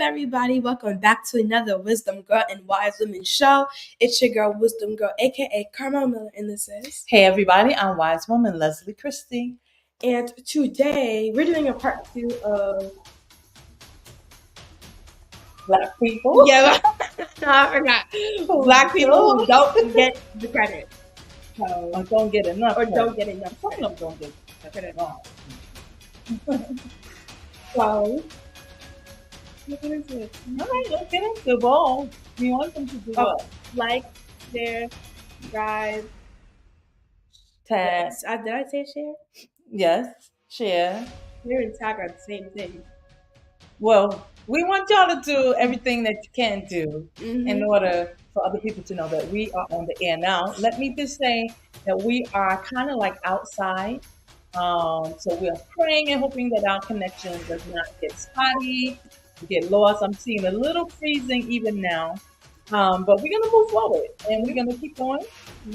everybody? Welcome back to another Wisdom Girl and Wise Women show. It's your girl, Wisdom Girl, aka Carmel Miller, and this is. Hey everybody, I'm Wise Woman Leslie Christie. And today we're doing a part 2 of Black people. Yeah, I forgot. Black people who don't get the credit. So, or don't get enough. Or don't get enough. Some of them don't get credit at all. So, what is it? All right, let's get into the ball. We want them to do what? Like, share, subscribe, tag. Did I say share? Yes, share. Share and tag are the same thing. Well, we want y'all to do everything that you can do in order for other people to know that we are on the air now. Let me just say that we are kind of like outside. So we are praying and hoping that our connection does not get spotty, get lost. I'm seeing a little freezing even now. But we're going to move forward and we're going to keep going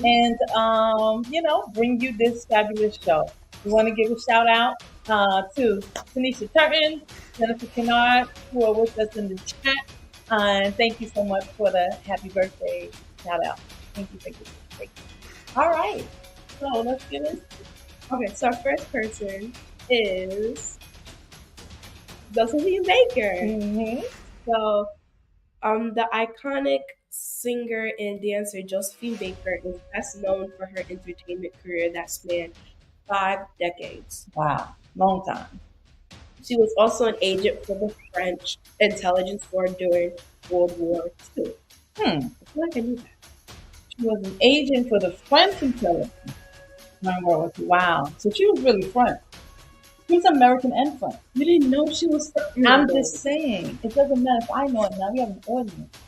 and, bring you this fabulous show. We want to give a shout out to Tanisha Turton, Jennifer Kennard, who are with us in the chat. And thank you so much for the happy birthday shout out. Thank you. All right. So let's get into it. Okay, so our first person is Josephine Baker. Mm-hmm. So, the iconic singer and dancer Josephine Baker is best known for her entertainment career that spanned 5 decades. Wow, long time. She was also an agent for the French intelligence force during World War II. I feel like I knew that. She was an agent for the French intelligence. Wow. So she was really French. She was American and French. You didn't know she was French? I'm just saying. It doesn't matter if I know it now. We have an audience.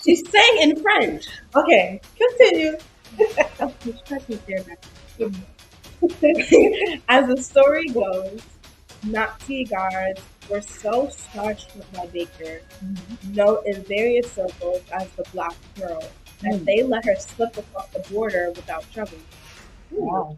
She sang in French. Okay, continue. As the story goes, Nazi guards were so starstruck by Baker, known in various circles as the Black Pearl, that they let her slip across the border without trouble. Wow.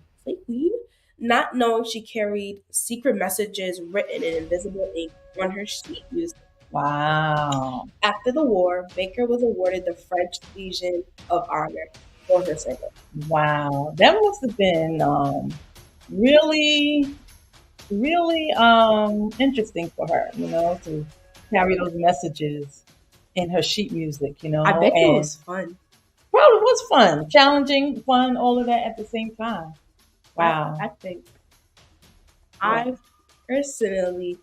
Not knowing she carried secret messages written in invisible ink on her sheet music. Wow. After the war, Baker was awarded the French Legion of Honor for her service. Wow. That must have been really interesting for her, to carry those messages in her sheet music, I bet it was fun. Probably was fun, challenging, fun, all of that at the same time. Wow. I think I personally,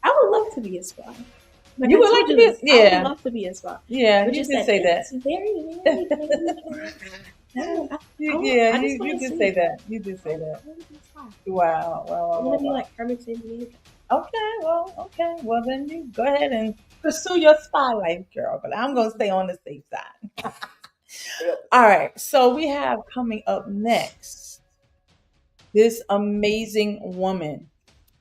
I would love to be a spy. Like you would like to be? Yeah. I would love to be a spy. Yeah, you did say that. It's very, you did say that. You did say that. Wow. I want to be like Carmen Sandiego. Okay. Well, then you go ahead and pursue your spy life, girl. But I'm going to stay on the safe side. All right. So we have coming up next this amazing woman,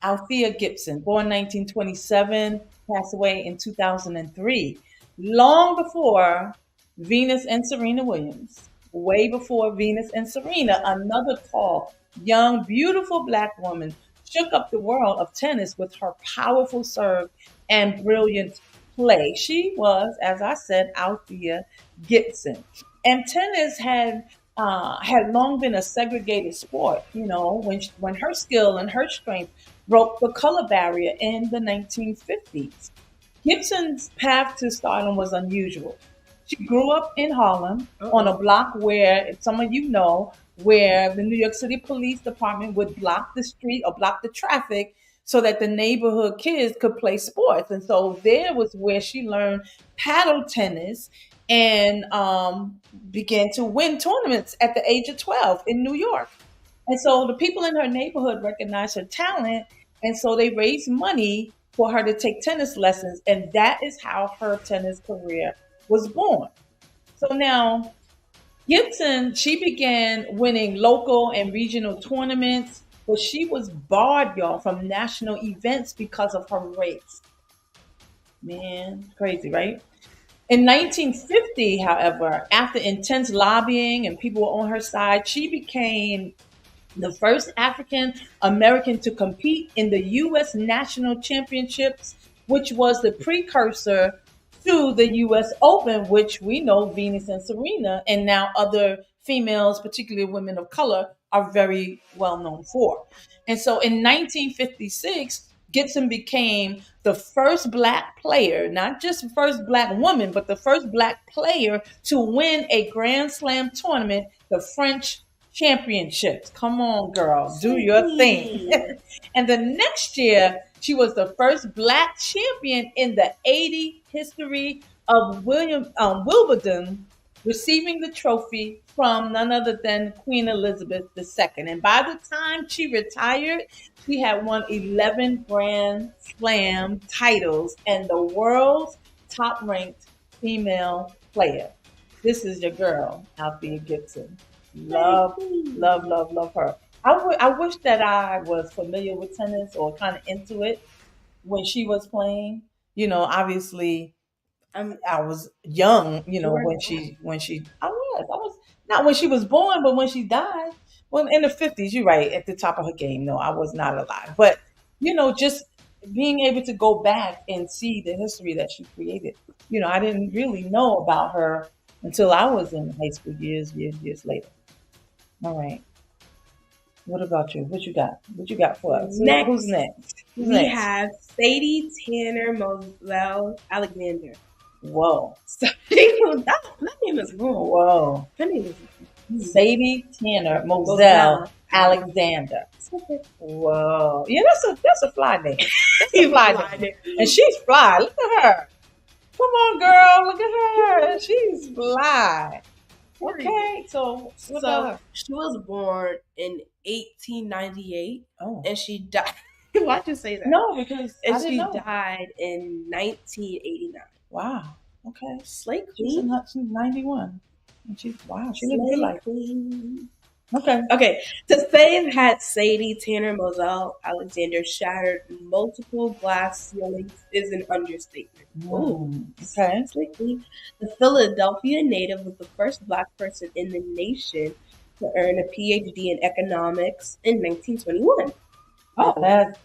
Althea Gibson, born 1927, passed away in 2003, long before Venus and Serena Williams, way before Venus and Serena, another tall, young, beautiful Black woman shook up the world of tennis with her powerful serve and brilliant play. She was, as I said, Althea Gibson. And tennis had long been a segregated sport, when her skill and her strength broke the color barrier in the 1950s. Gibson's path to stardom was unusual. She grew up in Harlem on a block where, some of you know, where the New York City Police Department would block the street or block the traffic so that the neighborhood kids could play sports. And so there was where she learned paddle tennis and began to win tournaments at the age of 12 in New York. And so the people in her neighborhood recognized her talent, and so they raised money for her to take tennis lessons, and that is how her tennis career was born. So now, Gibson, she began winning local and regional tournaments, but she was barred, y'all, from national events because of her race. Man, crazy, right? In 1950, however, after intense lobbying and people were on her side, she became the first African American to compete in the U.S. National Championships, which was the precursor to the U.S. Open, which we know Venus and Serena, and now other females, particularly women of color, are very well known for. And so in 1956, Gibson became the first black player, not just the first black woman, but the first black player to win a Grand Slam tournament, the French Championships. Come on, girl, do your thing. And the next year, she was the first black champion in the 80 history of Wimbledon, receiving the trophy from none other than Queen Elizabeth II. And by the time she retired, she had won 11 Grand Slam titles and the world's top ranked female player. This is your girl, Althea Gibson. Love, love, love, love her. I wish that I was familiar with tennis or kind of into it when she was playing. You know, obviously, I was young. You know, when she I was not when she was born, but when she died. Well, in the 50s, you're right, at the top of her game. No, I was not alive. But you know, just being able to go back and see the history that she created. You know, I didn't really know about her until I was in high school years later. All right. What about you? What you got? What you got for us? Next, Who's next? Who's we next? have Sadie Tanner Moselle Alexander. Whoa. So, that name is wrong. Whoa. Her name is Sadie Tanner Moselle Alexander. Whoa. Yeah, that's a fly name. That's a fly name. And she's fly. Look at her. Come on, girl. Look at her. She's fly. Okay, so she was born in 1898, and she died. Why'd you say that? No, because she died in 1989. Wow. Okay. Slay Queen. She's 91. And she lived a good life. Okay. To say that Sadie Tanner Moselle Alexander shattered multiple glass ceilings is an understatement. Ooh. Okay. Slay Queen. The Philadelphia native was the first black person in the nation to earn a PhD in economics in 1921. Oh, that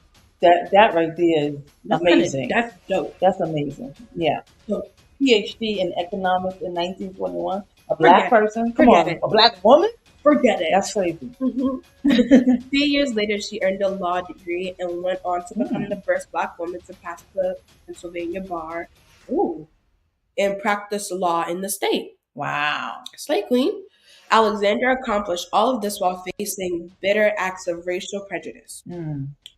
right there is amazing. That's dope. That's amazing. Yeah. So PhD in economics in 1921. A Forget black person? Come on. it. A black woman? Forget it. That's crazy. 3 years later, she earned a law degree and went on to become the first black woman to pass the Pennsylvania bar. And practice law in the state. Wow. Slay Queen. Alexander accomplished all of this while facing bitter acts of racial prejudice.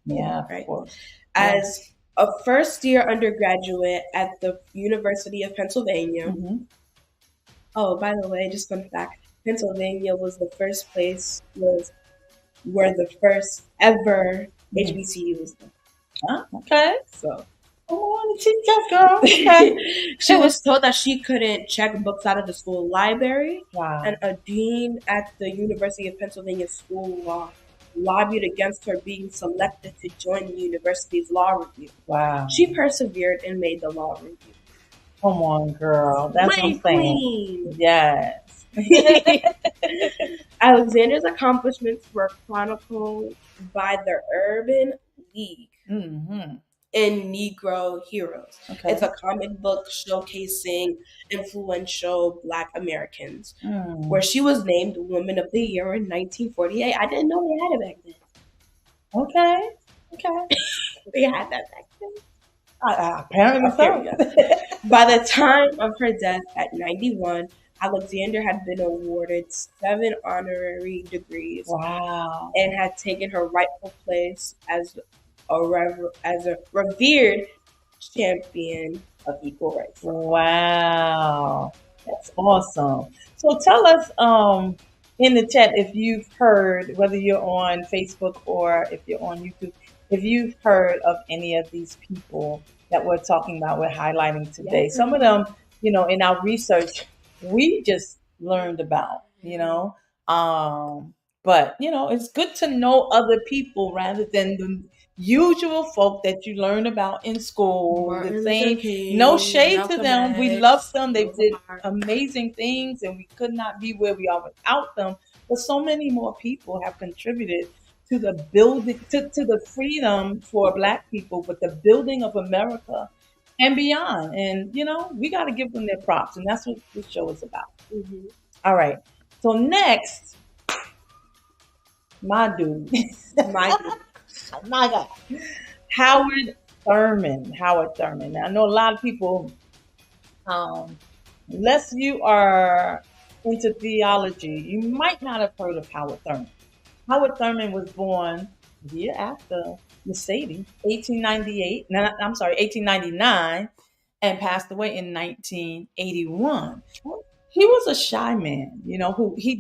Yeah, right. Of course. As a first-year undergraduate at the University of Pennsylvania. Oh, by the way, just fun fact: Pennsylvania was the first place where the first ever HBCU was done. Okay. So. Oh, girl. Okay. She was told that she couldn't check books out of the school library. Wow. And a dean at the University of Pennsylvania School of Law lobbied against her being selected to join the university's law review. Wow. She persevered and made the law review. Come on, girl. That's what I'm saying. Yes. Alexander's accomplishments were chronicled by the Urban League. In Negro Heroes. Okay. It's a comic book showcasing influential Black Americans, where she was named Woman of the Year in 1948. I didn't know they had it back then. Okay. They had that back then. Apparently so. By the time of her death at 91, Alexander had been awarded 7 honorary degrees. Wow. And had taken her rightful place as a revered champion of equal rights. Wow. That's awesome. So tell us in the chat if you've heard, whether you're on Facebook or if you're on YouTube, if you've heard of any of these people that we're talking about, we're highlighting today. Yes. Some of them, in our research, we just learned about, but, it's good to know other people rather than usual folk that you learn about in school. Martin The Luther same, King, no shade to Malcolm them. We X, love them. They Rosa did Parks. amazing things, and we could not be where we are without them. But so many more people have contributed to the building, to the freedom for Black people, but the building of America and beyond. And we got to give them their props, and that's what this show is about. Mhm. All right. So next, my dude, My my God, Howard Thurman. Howard Thurman. Now, I know a lot of people, unless you are into theology, you might not have heard of Howard Thurman. Howard Thurman was born the year after Mercedes, 1898. No, I'm sorry, 1899, and passed away in 1981. He was a shy man, who he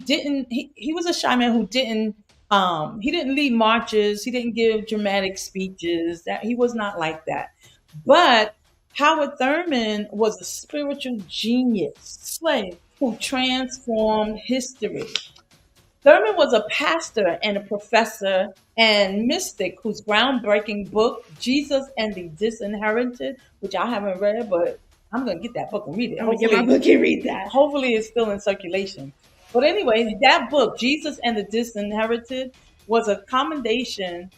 was a shy man who didn't lead marches, he didn't give dramatic speeches, that he was not like that. But Howard Thurman was a spiritual genius slave who transformed history. Thurman was a pastor and a professor and mystic whose groundbreaking book, Jesus and the Disinherited, which I haven't read, but I'm going to get that book and read it. I'm going to get my book and read that. Hopefully it's still in circulation. But anyway, that book, Jesus and the Disinherited, was a commendation,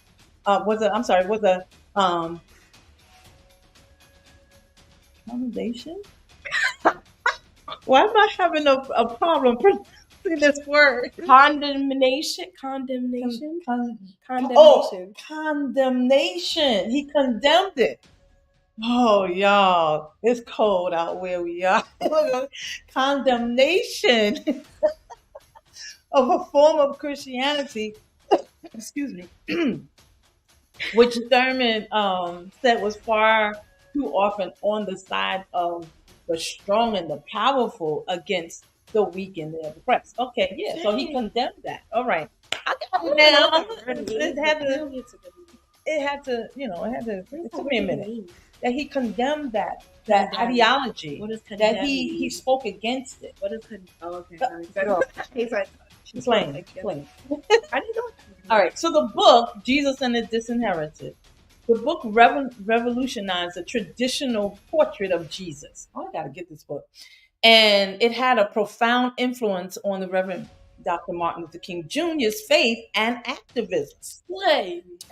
commendation? Why am I having a problem pronouncing this word? Condemnation. Condemnation. He condemned it. Oh, y'all, it's cold out where we are. Condemnation of a form of Christianity, excuse me, which Thurman said was far too often on the side of the strong and the powerful against the weak and the oppressed. Okay, yeah, so he condemned that. All right. I got it now. It took me a minute. That he condemned that ideology. What does condemn that he spoke against it. What is condemn? Oh, okay. He's like, Explain. I didn't know. All right. So the book, Jesus and the Disinherited, the book revolutionized the traditional portrait of Jesus. Oh, I got to get this book. And it had a profound influence on the Reverend Dr. Martin Luther King Jr.'s faith and activism.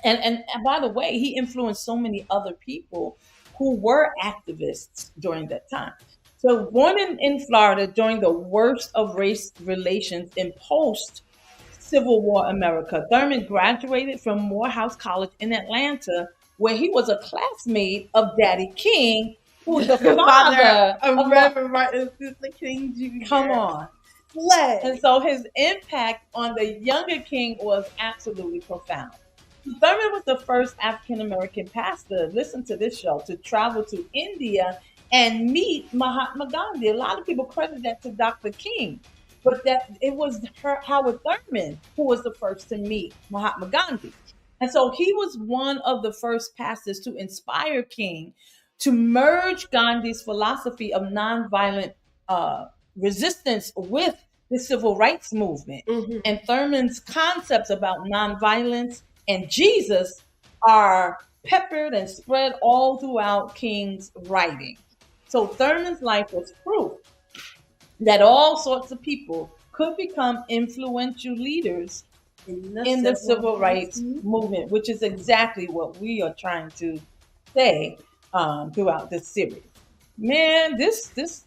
And by the way, he influenced so many other people who were activists during that time. So born in Florida during the worst of race relations in post-Civil War America, Thurman graduated from Morehouse College in Atlanta, where he was a classmate of Daddy King, who was the father of Reverend Martin Luther King Jr. Come on. And so his impact on the younger King was absolutely profound. Thurman was the first African-American pastor, listen to this show, to travel to India and meet Mahatma Gandhi. A lot of people credit that to Dr. King, but that it was Howard Thurman who was the first to meet Mahatma Gandhi. And so he was one of the first pastors to inspire King to merge Gandhi's philosophy of nonviolent resistance with the civil rights movement. Mm-hmm. And Thurman's concepts about nonviolence and Jesus are peppered and spread all throughout King's writing. So Thurman's life was proof that all sorts of people could become influential leaders in the civil rights movement, which is exactly what we are trying to say throughout this series. Man,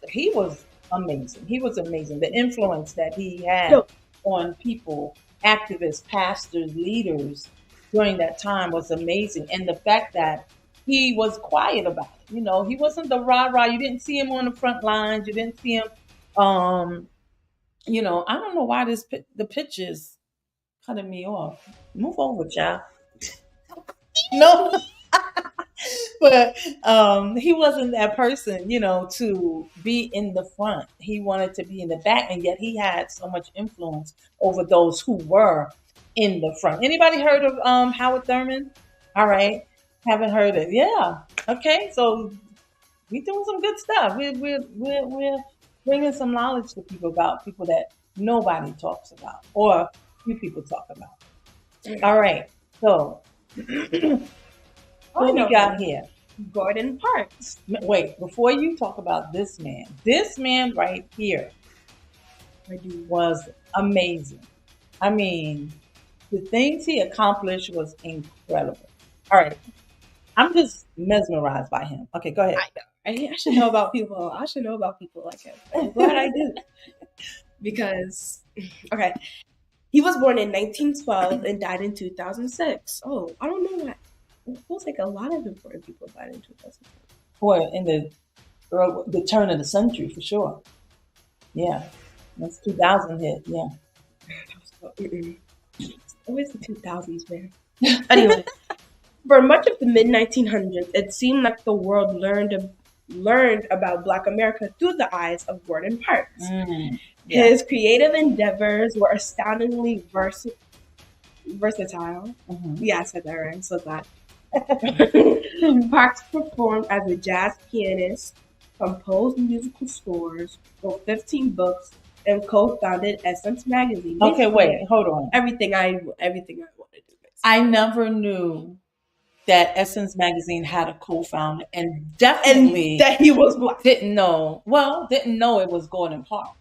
he was amazing. He was amazing. The influence that he had on people, activists, pastors, leaders during that time was amazing. And the fact that he was quiet about it. He wasn't the rah-rah. You didn't see him on the front lines. You didn't see him, I don't know why the picture's cutting me off. Move over, child. No. But he wasn't that person, to be in the front. He wanted to be in the back, and yet he had so much influence over those who were in the front. Anybody heard of Howard Thurman? All right, haven't heard it. Yeah. Okay, so we're doing some good stuff. We're bringing some knowledge to people about people that nobody talks about, or few people talk about. All right, so. I What we know got him. here? Gordon Parks. Wait, before you talk about this man right here I do. was amazing. I mean, the things he accomplished was incredible. All right, I'm just mesmerized by him. Okay, go ahead. I know. I should know about people. I should know about people like him. I'm glad I do. Because, okay, he was born in 1912 and died in 2006. Oh, I don't know why. It feels like a lot of important people died in 2006. Boy, in the turn of the century for sure. Yeah, that's 2000 hit. Yeah. It's always the 2000s, man. Anyway, for much of the mid 1900s, it seemed like the world learned about Black America through the eyes of Gordon Parks. Yeah. His creative endeavors were astoundingly versatile. Mhm. Yeah, I said that right. I'm so glad. Parks performed as a jazz pianist, composed musical scores, wrote 15 books, and co-founded Essence Magazine. Okay, Basically, wait, hold on. everything I want to do. Basically. I never knew that Essence Magazine had a co-founder, and definitely And that he was Black. didn't know it was Gordon Parks.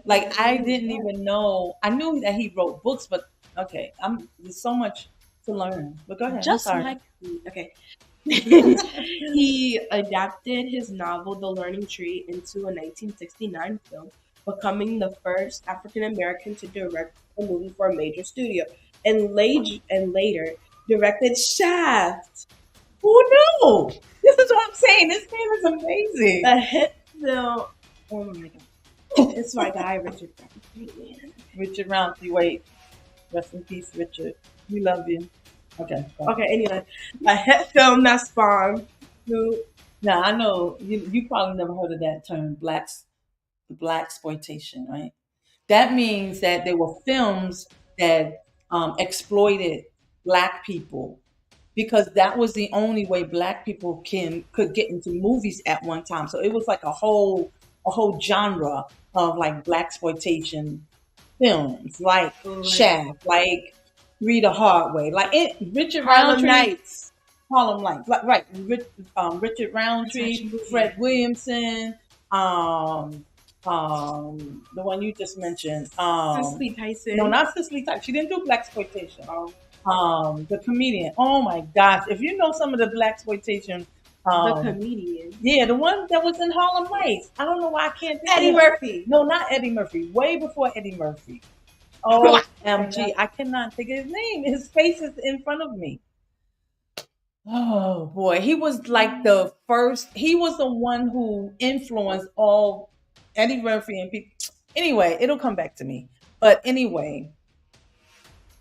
Like I didn't even know. I knew that he wrote books, but okay, there's so much to learn. But go ahead. Just I'm sorry. like me. Okay. He adapted his novel The Learning Tree into a 1969 film, becoming the first African American to direct a movie for a major studio, and later directed Shaft, Who knew? This is what I'm saying. This man is amazing. a hit film. Oh my god, it's my guy Richard Roundtree. Richard Roundtree. Wait, rest in peace, Richard. We love you. Okay. Go on. Okay, anyway, a hit film that spawned who. Now I know you probably never heard of that term, black exploitation, right? That means that there were films that exploited Black people because that was the only way Black people could get into movies at one time. So it was like a whole genre of like Black exploitation films, like Shaft, like Read a Hard Way, like Richard Harlem Roundtree. Nights. Harlem Nights, like right, Richard Roundtree, That's Fred Williamson, the one you just mentioned, Cicely Tyson. no, not Cicely Tyson. She didn't do black exploitation. The comedian. Oh my gosh! If you know some of the black exploitation, The comedian. yeah, the one that was in Harlem Nights. I don't know why I can't. think Eddie of- Murphy. No, not Eddie Murphy. Way before Eddie Murphy. OMG, I cannot think of his name. His face is in front of me. Oh boy, he was like the first. He was the one who influenced all Eddie Murphy and people. Anyway, it'll come back to me. But anyway,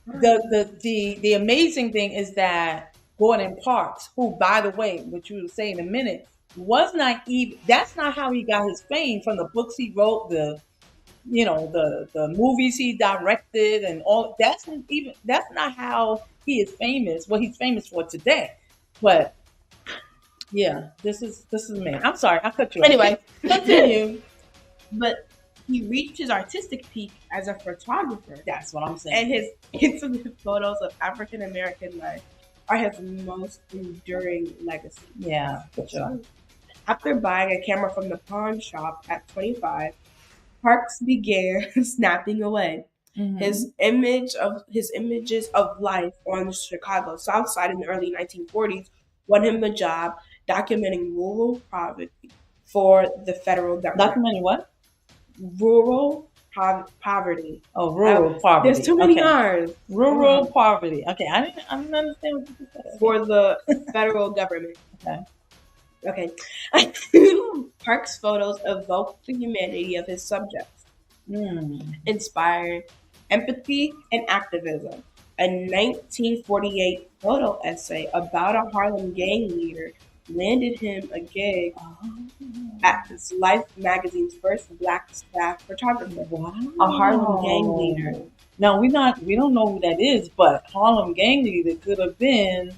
the amazing thing is that Gordon Parks, who by the way, which you will say in a minute, was not even. That's not how he got his fame from the books he wrote, the movies he directed, and all. That's not how he is famous. What he's famous for today. But yeah, this is man. I'm sorry, I cut you off. Anyway, Continue. but he reached his artistic peak as a photographer, That's what I'm saying. and his intimate photos of African American life are his most enduring legacy. Yeah, for sure. After buying a camera from the pawn shop at 25, Parks began snapping away. Mhm. His images of life on the Chicago South Side in the early 1940s won him a job documenting rural poverty for the federal government. Documenting what? Rural poverty. Oh, rural poverty. There's too many Okay. R's. Rural poverty. Okay, I didn't understand what you said. For the federal government. Okay. Parks' photos evoke the humanity of his subjects, inspired empathy and activism. A 1948 photo essay about a Harlem gang leader landed him a gig at his Life magazine's first black staff photographer. Wow. A Harlem gang leader. Now we don't know who that is, but Harlem gang leader could have been.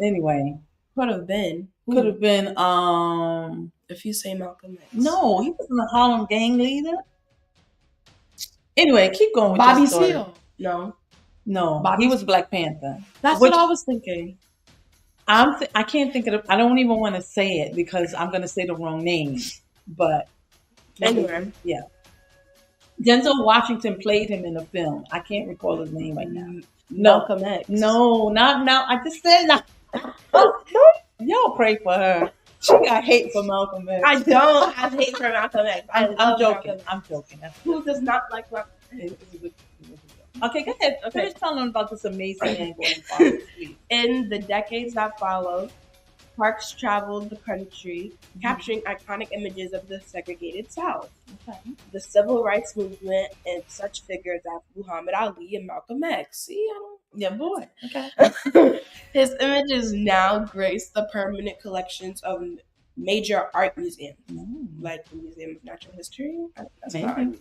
Anyway, Could have been. could have been. If you say Malcolm X. No, he wasn't a Harlem gang leader. Anyway, keep going with Bobby your story. Seale. No. No, Bobby he was Black Panther. That's Which- what I was thinking. I can't think of it. I don't even want to say it because I'm going to say the wrong name. But Anyway, yeah, Denzel Washington played him in a film. I can't recall his name right now. No, Malcolm X. no, not now. I just said no. Y'all pray for her. She got hate for Malcolm X. I don't have hate for Malcolm X. I'm joking. I'm joking. Who does not like Malcolm X? Okay, go ahead. Okay. Finish telling them about this amazing man going forward, please. In the decades that followed, Parks traveled the country, capturing iconic images of the segregated South, the civil rights movement, and such figures as Muhammad Ali and Malcolm X. See, Yeah, boy. Okay. His images now grace the permanent collections of major art museums, like the Museum of Natural History. Maybe. I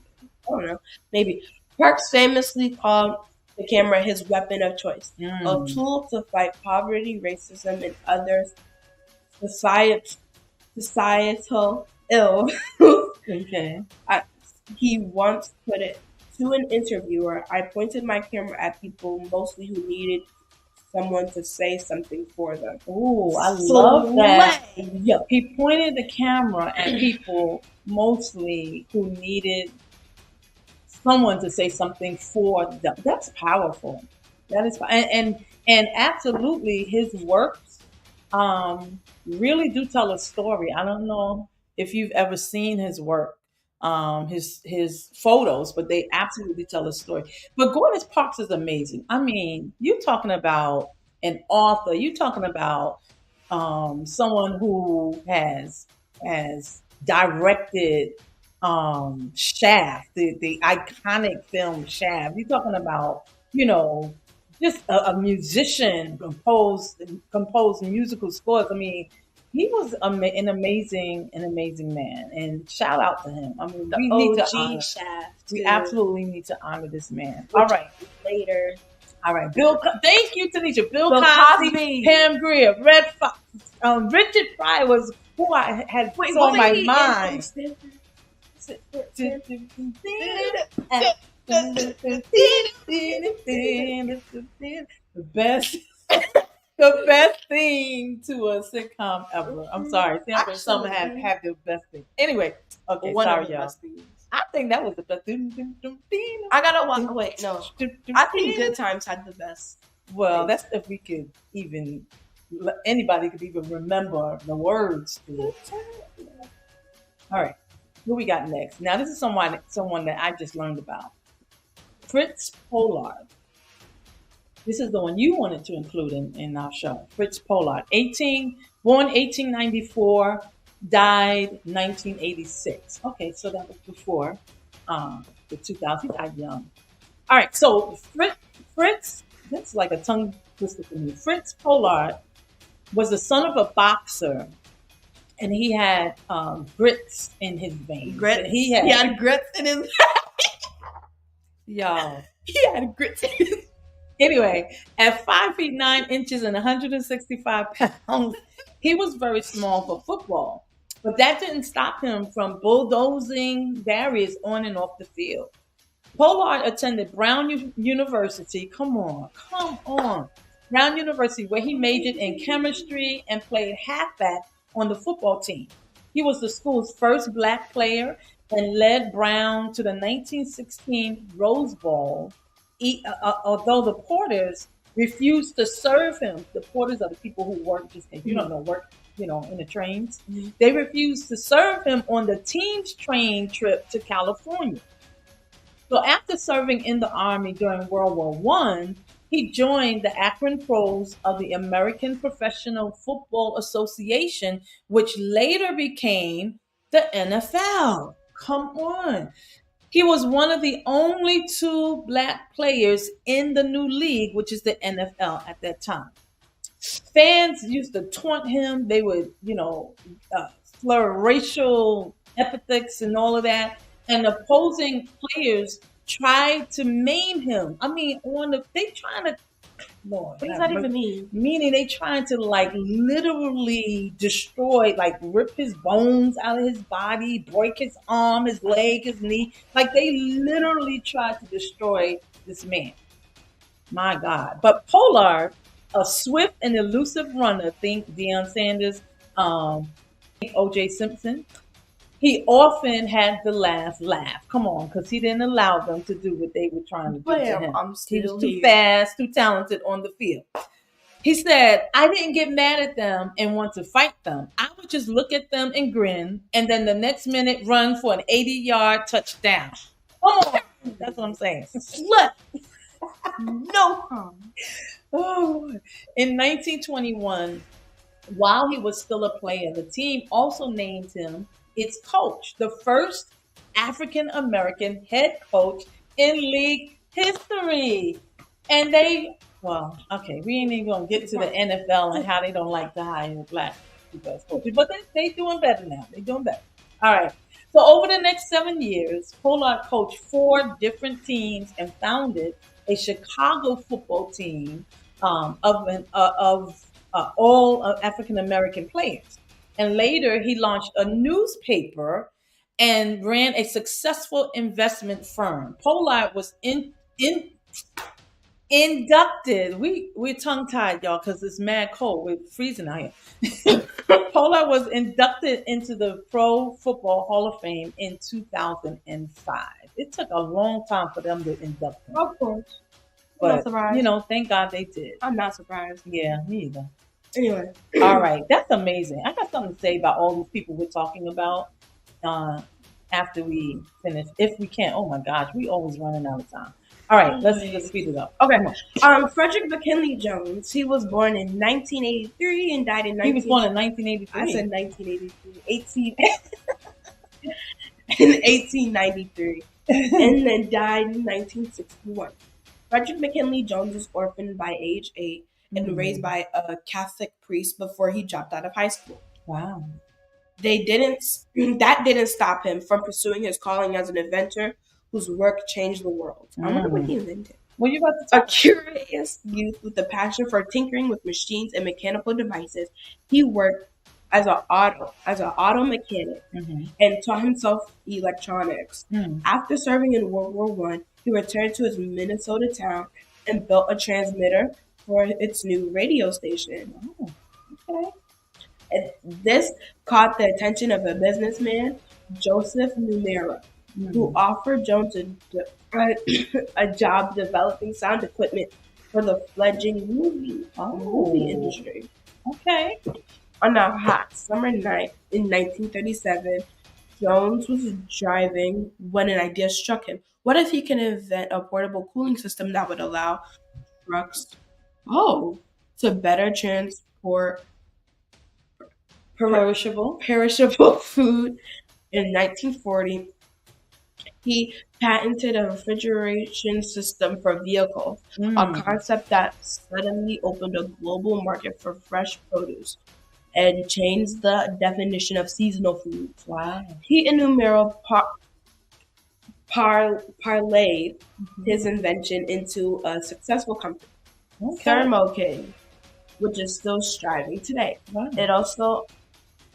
don't know. Maybe. Parks famously called the camera his weapon of choice, a tool to fight poverty, racism, and other societal ills. Okay. He once put it to an interviewer, I pointed my camera at people mostly who needed someone to say something for them. Ooh, I love that. Yeah, he pointed the camera at people mostly who needed someone to say something for them. That's powerful. That is, and absolutely, his works really do tell a story. I don't know if you've ever seen his work, his photos, but they absolutely tell a story. But Gordon Parks is amazing. I mean, you're talking about an author. You're talking about someone who has directed Shaft, the iconic film Shaft. You're talking about, just a musician composed musical scores. I mean, he was an amazing man, and shout out to him. I mean, we need to honor Shaft. We absolutely need to honor this man. All right, later. All right, thank you, Tanisha. Bill Cosby, Pam Grier, Red Fox, Richard Pryor was who I had on my mind. The best theme to a sitcom ever. I'm sorry. Some have the best thing. Anyway, okay, sorry, y'all. I think that was the best. I gotta watch. Wait, no. I think Good Times had the best. Well, that's if we could even, anybody could even remember the words to it. All right. Who we got next? Now, this is someone that I just learned about. Fritz Pollard. This is the one you wanted to include in our show. Fritz Pollard. Born 1894, died 1986. Okay, so that was before the 2000s. He died young. All right, so Fritz, that's like a tongue twister for me. Fritz Pollard was the son of a boxer. And he had grits in his veins. He had grits in his y'all. He had grits in his Anyway, at 5 feet 9 inches and 165 pounds, he was very small for football. But that didn't stop him from bulldozing barriers on and off the field. Pollard attended Brown University. Come on. Brown University, where he majored in chemistry and played halfback on the football team. He was the school's first black player and led Brown to the 1916 Rose Bowl, although the porters refused to serve him. The porters are the people who work, just in the trains. Mm-hmm. They refused to serve him on the team's train trip to California. So after serving in the Army during World War I, he joined the Akron Pros of the American Professional Football Association, which later became the NFL. Come on. He was one of the only 2 black players in the new league, which is the NFL at that time. Fans used to taunt him. They would, slur racial epithets and all of that. And opposing players tried to maim him. I mean, they trying to, Lord, what does that even mean? Meaning they trying to literally destroy, rip his bones out of his body, break his arm, his leg, his knee. They literally tried to destroy this man. My God. But Pollard A swift and elusive runner, think Deion Sanders, think O.J. Simpson. He often had the last laugh. Come on, because he didn't allow them to do what they were trying to do to him. He was too fast, too talented on the field. He said, I didn't get mad at them and want to fight them. I would just look at them and grin, and then the next minute run for an 80-yard touchdown. Come on. That's what I'm saying. Slut. No harm. Oh. In 1921, while he was still a player, the team also named him its coach, the first African American head coach in league history. And they, well, okay, we ain't even gonna get to the NFL and how they don't like to hire black people as coaches, but they doing better now. They doing better. All right. So over the next 7 years, Pollard coached 4 different teams and founded a Chicago football team of all African American players. And later, he launched a newspaper and ran a successful investment firm. Pollard was inducted. We're tongue tied, y'all, because it's mad cold. We're freezing out here. Pollard was inducted into the Pro Football Hall of Fame in 2005. It took a long time for them to induct him. Of course. But, thank God they did. I'm not surprised. Yeah, me either. Anyway. All right. That's amazing. I got something to say about all these people we're talking about after we finish. If we can. Oh, my gosh. We always running out of time. All right. Let's speed it up. Okay. Frederick McKinley Jones. He was born in 1983 and died in 19... He was born in 1983. I said 1983. In 1893. And then died in 1961. Frederick McKinley Jones was orphaned by age 8 and raised by a Catholic priest before he dropped out of high school. Wow. That didn't stop him from pursuing his calling as an inventor whose work changed the world. I wonder what he invented. What you about to talk? A curious youth with a passion for tinkering with machines and mechanical devices, he worked as an auto mechanic and taught himself electronics. After serving in World War I, he returned to his Minnesota town and built a transmitter for its new radio station. Oh, okay. And this caught the attention of a businessman, Joseph Numera, who offered Jones a job developing sound equipment for the fledgling movie industry. Okay. On a hot summer night in 1937, Jones was driving when an idea struck him. What if he can invent a portable cooling system that would allow trucks to better transport perishable food? In 1940, he patented a refrigeration system for vehicles, a concept that suddenly opened a global market for fresh produce and changed the definition of seasonal foods. Wow. He and Numero parlayed his invention into a successful company, Thermo King, which is still striving today. Wow. It also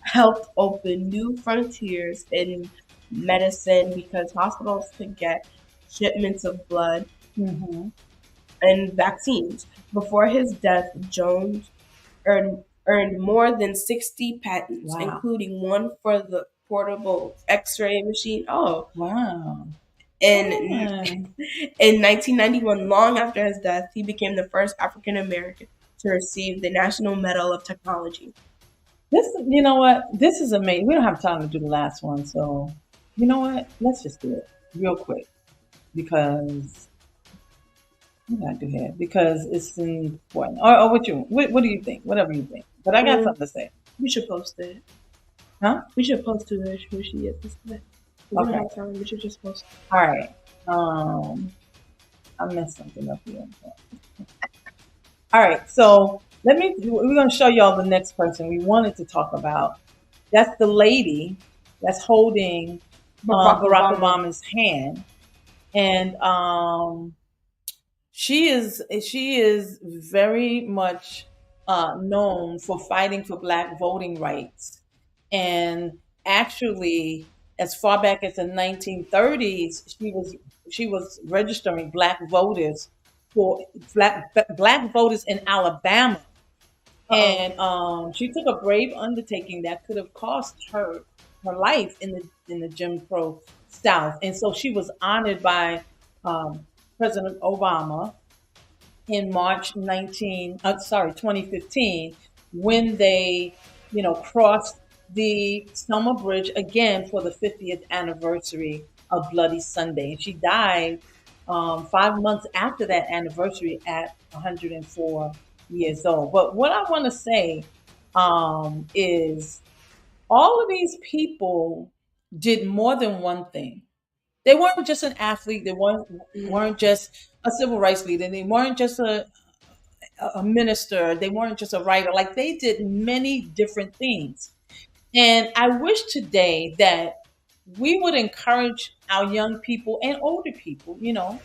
helped open new frontiers in medicine because hospitals could get shipments of blood and vaccines. Before his death, Jones earned more than 60 patents, including one for the portable X-ray machine. Oh, wow. In 1991, long after his death, he became the first African American to receive the National Medal of Technology. This, you know what? This is amazing. We don't have time to do the last one, so you know what? Let's just do it real quick because what I do here because it's important. Or what do you think? Whatever you think. But I got something to say. We should post it. Huh? We should post to the Shmushi at this point. Okay. Time. We should just post. All right. I messed something up here. All right. So we're going to show y'all the next person we wanted to talk about. That's the lady that's holding Barack Obama's hand, and she is very much known for fighting for Black voting rights, and actually, as far back as the 1930s, she was registering Black voters for black voters in Alabama. Uh-oh. And she took a brave undertaking that could have cost her life in the Jim Crow South. And so she was honored by um, President Obama in March 2015, when they, crossed the Summer Bridge again for the 50th anniversary of Bloody Sunday. And she died 5 months after that anniversary at 104 years old. But what I want to say is all of these people did more than one thing. They weren't just an athlete. They weren't just a civil rights leader. They weren't just a minister. They weren't just a writer. Like, they did many different things. And I wish today that we would encourage our young people and older people, to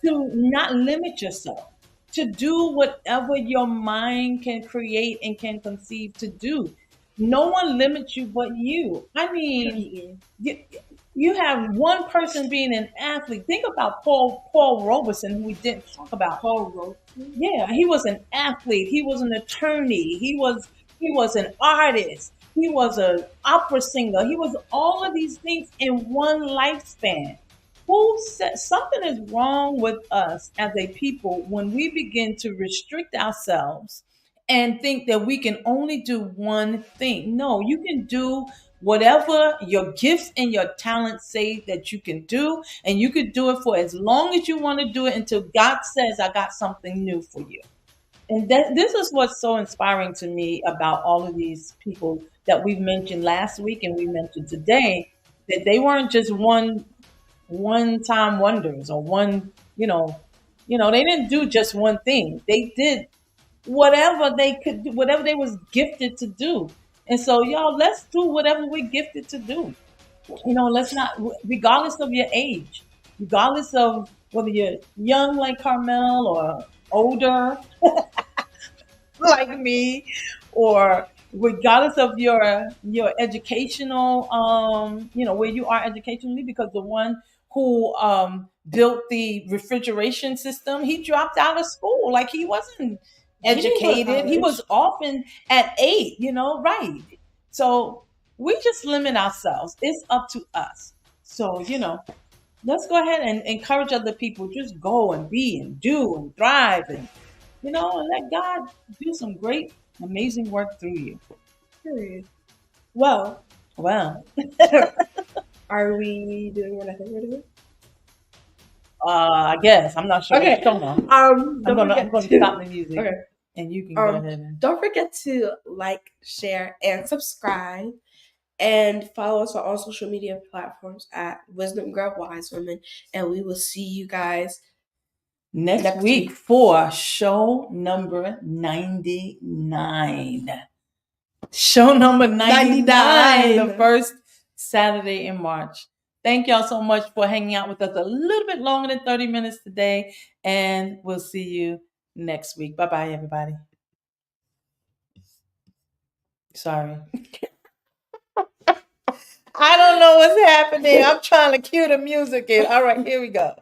not limit yourself, to do whatever your mind can create and can conceive to do. No one limits you but you. I mean, you have one person being an athlete. Think about Paul Robeson, who we didn't talk about. Paul Robeson. Yeah, he was an athlete. He was an attorney. He was an artist. He was an opera singer. He was all of these things in one lifespan. Who said something is wrong with us as a people when we begin to restrict ourselves and think that we can only do one thing? No, you can do whatever your gifts and your talents say that you can do, and you could do it for as long as you want to do it until God says, I got something new for you. And this is what's so inspiring to me about all of these people that we mentioned last week and we mentioned today, that they weren't just one time wonders, or they didn't do just one thing. They did whatever they could do, whatever they was gifted to do. And so, y'all, let's do whatever we're gifted to do. Let's not, regardless of your age, regardless of whether you're young like Carmel or older like me, or regardless of your educational, where you are educationally, because the one who built the refrigeration system, he dropped out of school. Like, he wasn't educated. He was often at 8, right. So we just limit ourselves. It's up to us. So, let's go ahead and encourage other people. Just go and be and do and thrive, and and let God do some great, amazing work through you. Period. Well, are we doing what I think we're doing? I guess. I'm not sure. Okay. Come on. I'm going to stop the music. Okay. And you can go ahead and... Don't forget to like, share, and subscribe. And follow us on all social media platforms at Wisdom Girl Wise Women. And we will see you guys next week for show number 99. Show number 99, the first Saturday in March. Thank y'all so much for hanging out with us a little bit longer than 30 minutes today. And we'll see you next week. Bye-bye, everybody. Sorry. I don't know what's happening. I'm trying to cue the music in. All right, here we go.